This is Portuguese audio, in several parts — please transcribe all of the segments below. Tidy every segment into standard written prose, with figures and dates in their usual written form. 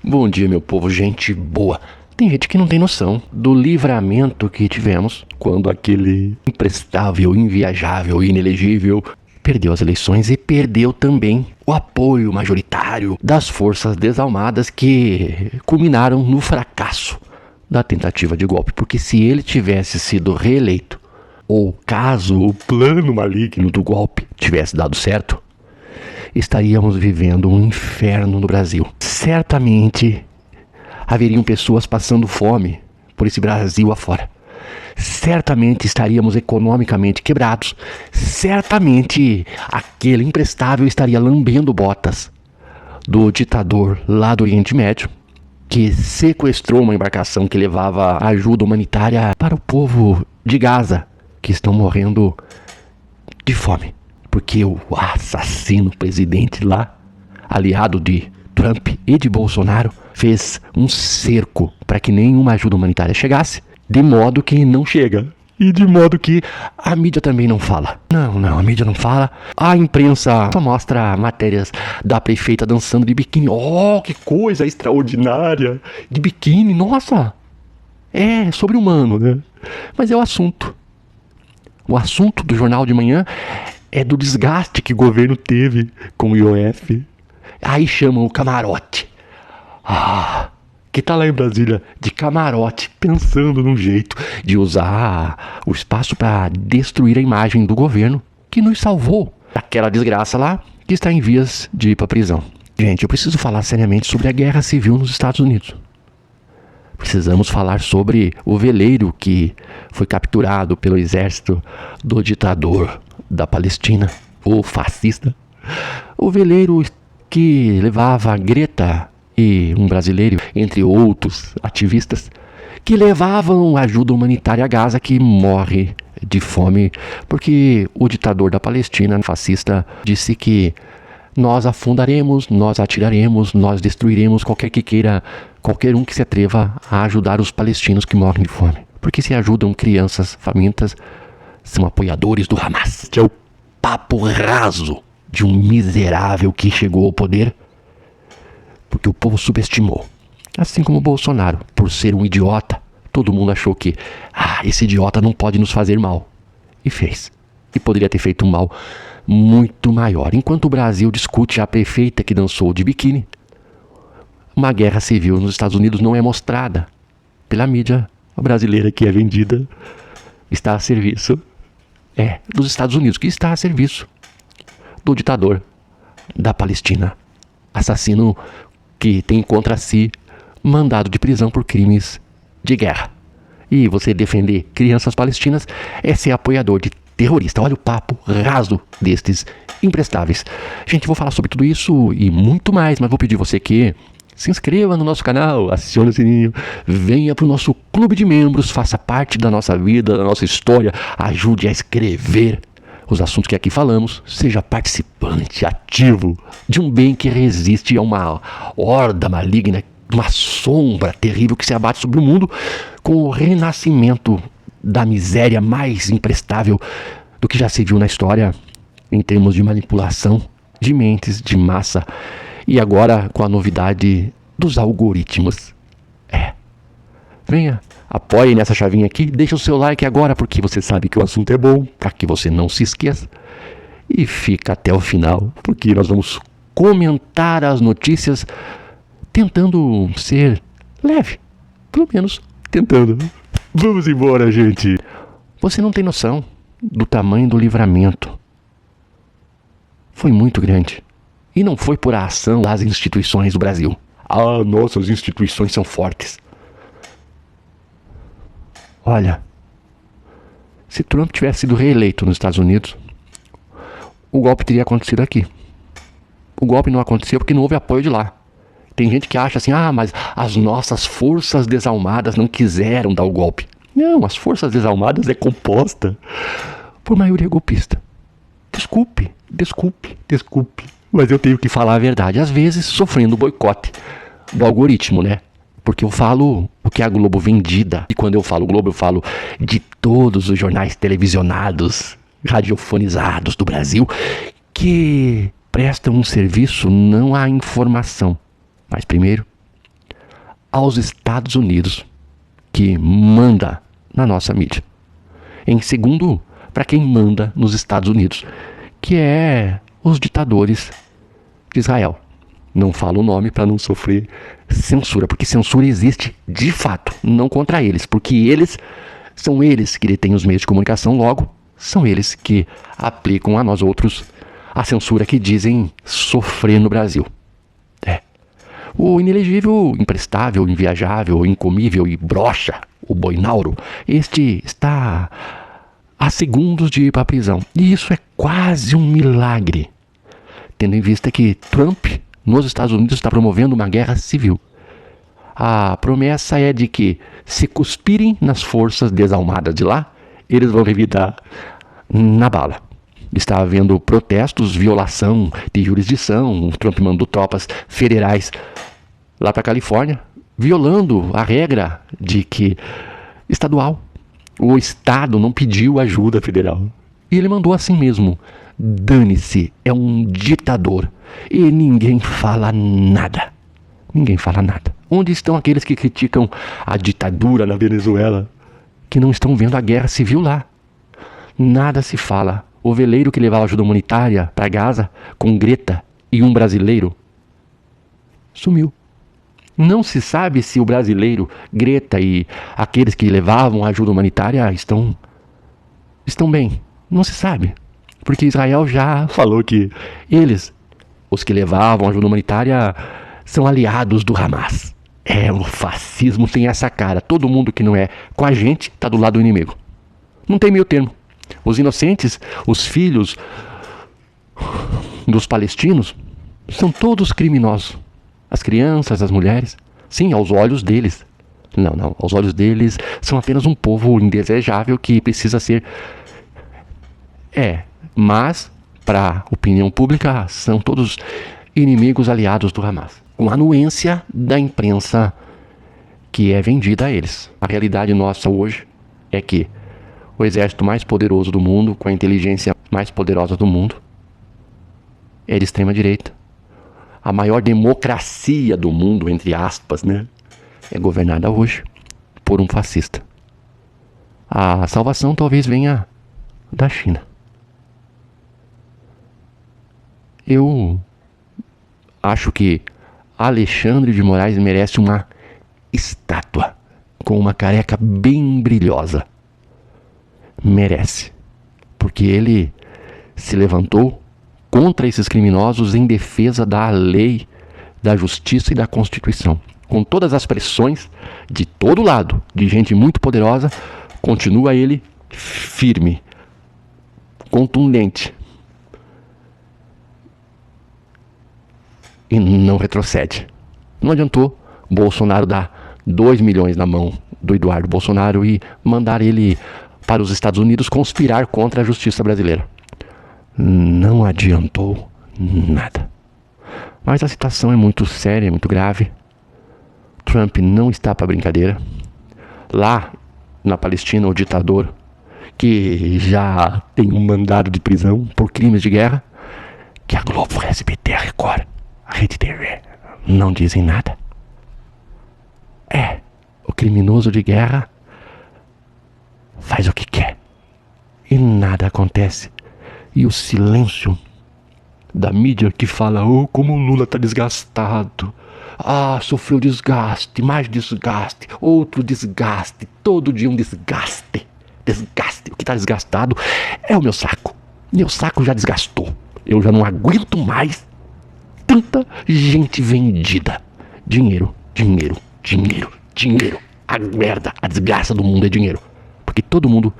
Bom dia, meu povo, gente boa. Tem gente que não tem noção do livramento que tivemos quando aquele imprestável, inviajável, inelegível perdeu as eleições e perdeu também o apoio majoritário das forças desalmadas que culminaram no fracasso da tentativa de golpe. Porque se ele tivesse sido reeleito, ou caso o plano maligno do golpe tivesse dado certo, estaríamos vivendo um inferno no Brasil. Certamente haveriam pessoas passando fome por esse Brasil afora. Certamente estaríamos economicamente quebrados. Certamente aquele imprestável estaria lambendo botas do ditador lá do Oriente Médio, que sequestrou uma embarcação que levava ajuda humanitária para o povo de Gaza, que estão morrendo de fome. Porque o assassino presidente lá, aliado de Trump e de Bolsonaro, fez um cerco para que nenhuma ajuda humanitária chegasse, de modo que não chega. E de modo que a mídia também não fala. Não, a mídia não fala. A imprensa só mostra matérias da prefeita dançando de biquíni. Oh, que coisa extraordinária! De biquíni, nossa! É sobre-humano, né? Mas é o assunto. O assunto do Jornal de Manhã é do desgaste que o governo teve com o IOF. Aí chamam o camarote. Que tá lá em Brasília de camarote, pensando num jeito de usar o espaço para destruir a imagem do governo que nos salvou daquela desgraça lá, que está em vias de ir para prisão. Gente, eu preciso falar seriamente sobre a guerra civil nos Estados Unidos. Precisamos falar sobre o veleiro que foi capturado pelo exército do ditador da Palestina, o fascista. O veleiro que levava Greta e um brasileiro, entre outros ativistas, que levavam ajuda humanitária a Gaza, que morre de fome, porque o ditador da Palestina, fascista, disse que nós afundaremos, nós atiraremos, nós destruiremos qualquer um que se atreva a ajudar os palestinos que morrem de fome. Porque se ajudam crianças famintas, são apoiadores do Hamas. Que é o papo raso de um miserável que chegou ao poder porque o povo subestimou. Assim como o Bolsonaro, por ser um idiota, todo mundo achou que esse idiota não pode nos fazer mal. E fez. E poderia ter feito um mal muito maior. Enquanto o Brasil discute a prefeita que dançou de biquíni, uma guerra civil nos Estados Unidos não é mostrada pela mídia brasileira, que é vendida, está a serviço dos Estados Unidos, que está a serviço do ditador da Palestina, assassino que tem contra si mandado de prisão por crimes de guerra. E você defender crianças palestinas é ser apoiador de terrorista. Olha o papo raso destes imprestáveis. Gente, vou falar sobre tudo isso e muito mais, mas vou pedir você que se inscreva no nosso canal, acione o sininho, venha para o nosso clube de membros, faça parte da nossa vida, da nossa história, ajude a escrever os assuntos que aqui falamos, seja participante ativo de um bem que resiste a uma horda maligna, uma sombra terrível que se abate sobre o mundo com o renascimento da miséria mais imprestável do que já se viu na história em termos de manipulação de mentes, de massa, e agora com a novidade dos algoritmos. Venha, apoie nessa chavinha aqui, deixa o seu like agora porque você sabe que o assunto é bom, para que você não se esqueça. E fica até o final, porque nós vamos comentar as notícias tentando ser leve, pelo menos tentando. Vamos embora, gente. Você não tem noção do tamanho do livramento. Foi muito grande. E não foi por a ação das instituições do Brasil. Nossas instituições são fortes. Olha, se Trump tivesse sido reeleito nos Estados Unidos, o golpe teria acontecido aqui. O golpe não aconteceu porque não houve apoio de lá. Tem gente que acha assim, mas as nossas forças desalmadas não quiseram dar o golpe. Não, as forças desalmadas é composta por maioria golpista. Desculpe, mas eu tenho que falar a verdade. Às vezes sofrendo boicote do algoritmo, né? Porque eu falo o que é a Globo vendida. E quando eu falo Globo, eu falo de todos os jornais televisionados, radiofonizados do Brasil, que prestam um serviço não à informação, mas primeiro aos Estados Unidos, que manda na nossa mídia. Em segundo, para quem manda nos Estados Unidos, que é os ditadores de Israel. Não falo o nome para não sofrer censura, porque censura existe de fato, não contra eles, porque são eles que detêm os meios de comunicação, logo, são eles que aplicam a nós outros a censura que dizem sofrer no Brasil. O inelegível, imprestável, inviajável, incomível e broxa, o Boinauro, este está a segundos de ir para a prisão. E isso é quase um milagre, tendo em vista que Trump, nos Estados Unidos, está promovendo uma guerra civil. A promessa é de que, se cuspirem nas forças desalmadas de lá, eles vão revidar na bala. Está havendo protestos, violação de jurisdição. O Trump mandou tropas federais lá para a Califórnia, violando a regra de que estadual. O Estado não pediu ajuda federal. E ele mandou assim mesmo. Dane-se, é um ditador. E ninguém fala nada. Ninguém fala nada. Onde estão aqueles que criticam a ditadura na Venezuela, que não estão vendo a guerra civil lá? Nada se fala. O veleiro que levava ajuda humanitária para Gaza, com Greta e um brasileiro, sumiu. Não se sabe se o brasileiro, Greta e aqueles que levavam ajuda humanitária estão bem. Não se sabe. Porque Israel já falou que eles, os que levavam ajuda humanitária, são aliados do Hamas. O fascismo tem essa cara. Todo mundo que não é com a gente está do lado do inimigo. Não tem meio termo. Os inocentes, os filhos dos palestinos, são todos criminosos. As crianças, as mulheres, sim, aos olhos deles. Não, aos olhos deles são apenas um povo indesejável que precisa ser... mas, para a opinião pública, são todos inimigos aliados do Hamas. Com a anuência da imprensa que é vendida a eles. A realidade nossa hoje é que o exército mais poderoso do mundo, com a inteligência mais poderosa do mundo, é de extrema direita. A maior democracia do mundo, entre aspas, é governada hoje por um fascista. A salvação talvez venha da China. Eu acho que Alexandre de Moraes merece uma estátua com uma careca bem brilhosa. Merece, porque ele se levantou contra esses criminosos em defesa da lei, da justiça e da Constituição. Com todas as pressões de todo lado, de gente muito poderosa, continua ele firme, contundente e não retrocede. Não adiantou Bolsonaro dar 2 milhões na mão do Eduardo Bolsonaro e mandar ele para os Estados Unidos conspirar contra a justiça brasileira. Não adiantou nada. Mas a situação é muito séria, muito grave. Trump não está para brincadeira. Lá na Palestina, o ditador, que já tem um mandado de prisão por crimes de guerra, que a Globo, a SBT, a Record, a Rede TV não dizem nada. O criminoso de guerra faz o que quer e nada acontece. E o silêncio da mídia que fala: como o Lula tá desgastado, sofreu desgaste, mais desgaste, outro desgaste, todo dia um desgaste. O que tá desgastado é o meu saco. Meu saco já desgastou. Eu já não aguento mais tanta gente vendida. Dinheiro. A merda, a desgraça do mundo é dinheiro. Porque todo mundo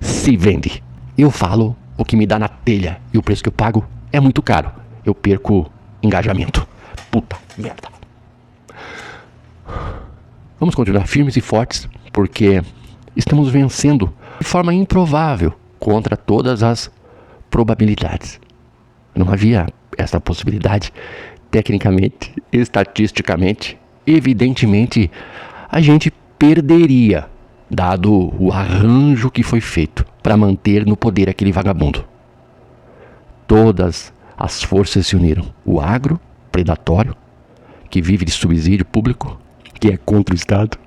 se vende. Eu falo o que me dá na telha e o preço que eu pago é muito caro. Eu perco engajamento. Puta merda. Vamos continuar firmes e fortes, porque estamos vencendo de forma improvável contra todas as probabilidades. Não havia essa possibilidade tecnicamente, estatisticamente, evidentemente a gente perderia, dado o arranjo que foi feito para manter no poder aquele vagabundo. Todas as forças se uniram. O agro predatório, que vive de subsídio público, que é contra o Estado,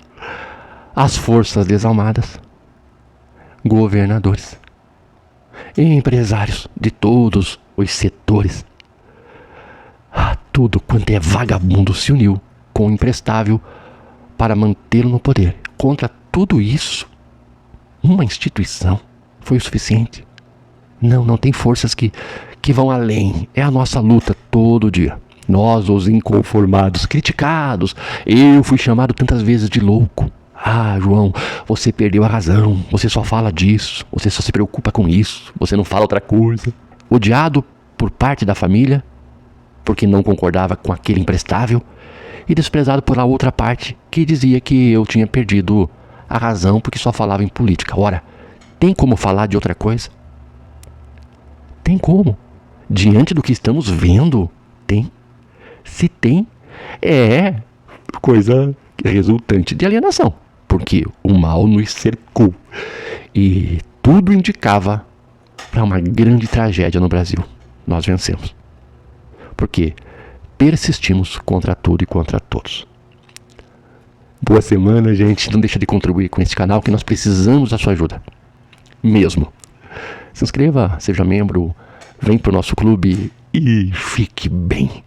as forças desalmadas, governadores e empresários de todos os setores. Tudo quanto é vagabundo se uniu com o imprestável para mantê-lo no poder. Contra tudo isso, uma instituição foi o suficiente. Não tem forças que vão além. É a nossa luta todo dia. Nós, os inconformados, criticados. Eu fui chamado tantas vezes de louco. João, você perdeu a razão. Você só fala disso. Você só se preocupa com isso. Você não fala outra coisa. Odiado por parte da família, porque não concordava com aquele imprestável, e desprezado por a outra parte, que dizia que eu tinha perdido a razão porque só falava em política. Ora, tem como falar de outra coisa? Tem como? Diante do que estamos vendo, tem. Se tem, é coisa resultante de alienação, porque o mal nos cercou e tudo indicava para uma grande tragédia no Brasil. Nós vencemos, porque persistimos contra tudo e contra todos. Boa semana, gente. Não deixa de contribuir com esse canal, que nós precisamos da sua ajuda. Mesmo. Se inscreva, seja membro, vem pro nosso clube e fique bem.